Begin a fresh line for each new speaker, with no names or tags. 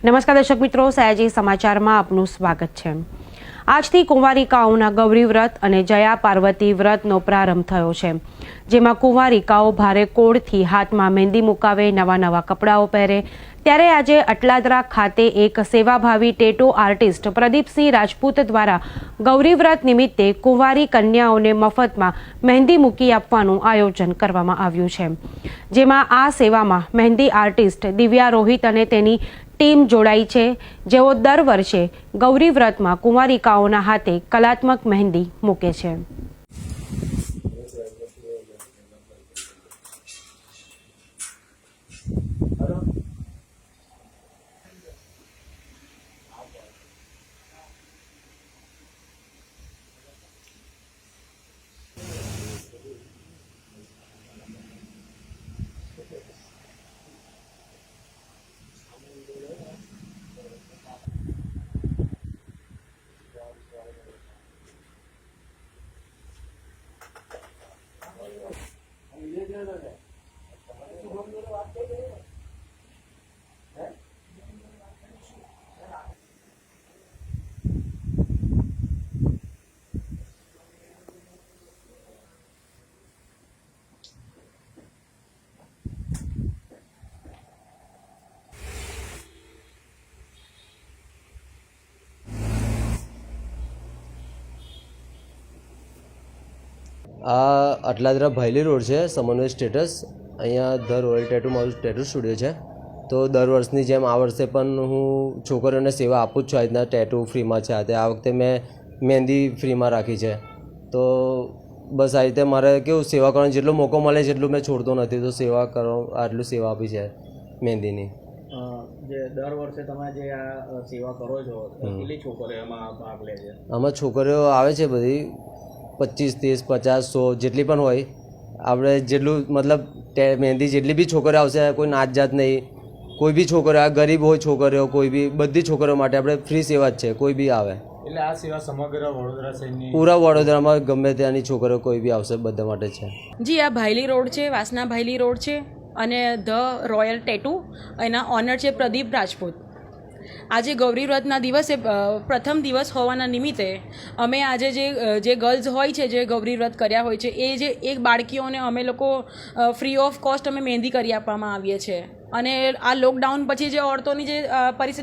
નમસ્કાર દર્શક મિત્રો, સયાજી સમાચારમાં આપનું સ્વાગત છે। આજથી કુંવારિકાઓના ગૌરી વ્રત અને જયા પાર્વતી વ્રતનો પ્રારંભ થયો છે, જેમાં કુંવારિકાઓ ભારે કોળથી હાથમાં મહેંદી મુકાવે, નવા કપડાઓ પહેરે। ત્યારે આજે અટલાદરા ખાતે એક સેવાભાવી ટેટો આર્ટિસ્ટ પ્રદીપસિંહ રાજપૂત દ્વારા ગૌરી વ્રત નિમિત્તે કુંવારી કન્યાઓને મફતમાં મહેંદી મૂકી આપવાનું આયોજન કરવામાં આવ્યું છે, જેમાં આ સેવામાં મહેંદી આર્ટિસ્ટ દિવ્યા રોહિત અને તેની ટીમ જોડાઈ છે, જેઓ દર વર્ષે ગૌરી વ્રતમાં કુંવારિકાઓના હાથે કલાત્મક મહેંદી મૂકે છે।
આ અટલાદરા ભાયલી રોડ છે, સમન્વય સ્ટેટસ। અહીંયા ધ રોયલ ટેટુ મારું ટેટુ સ્ટુડિયો છે। તો દર વર્ષની જેમ આ વર્ષે પણ હું છોકરીઓને સેવા આપું જ છું। આ રીતના ટેટુ ફ્રીમાં છે, આ વખતે મેં મહેંદી ફ્રીમાં રાખી છે। તો બસ આ રીતે મારે કેવું સેવા કરવાનો જેટલો મોકો મળે જેટલું મેં છોડતો નથી, તો સેવા કરો આટલું સેવા આપી છે મહેંદીની।
જે દર વર્ષે તમે જે આ સેવા કરો છો, કેટલી છોકરીઓ એમાં ભાગ લે છે?
આમાં છોકરીઓ આવે છે બધી 25, 30, 50, 100 જેટલી પણ હોય। આપણે જેટલું મતલબ મહેંદી જેટલી બી છોકરીઓ આવશે, કોઈ નાત જાત નહીં, કોઈ બી છોકરીઓ, ગરીબ હોય છોકરીઓ, કોઈ બી, બધી છોકરીઓ માટે આપણે ફ્રી સેવા જ છે, કોઈ બી આવે।
એટલે આ સેવા સમગ્ર વડોદરા શહેરની,
પૂરા વડોદરામાં ગમે ત્યાંની છોકરીઓ કોઈ બી આવશે, બધા માટે છે।
જી, આ ભાયલી રોડ છે, વાસના ભાયલી રોડ છે, અને ધ રોયલ ટેટુ, એના ઓનર છે પ્રદીપ રાજપૂત। આજે ગૌરી વ્રતના દિવસે પ્રથમ દિવસ હોવાના નિમિત્તે અમે આજે જે ગર્લ્સ હોય છે, જે ગૌરી વ્રત કર્યા હોય છે, એ બાળકીઓને અમે લોકો ફ્રી ઓફ કોસ્ટ અમે મહેંદી કરી આપવામાં આવીએ છીએ। અને આ લોકડાઉન પછી જે ઓરતોની જે પરિસ્થિતિ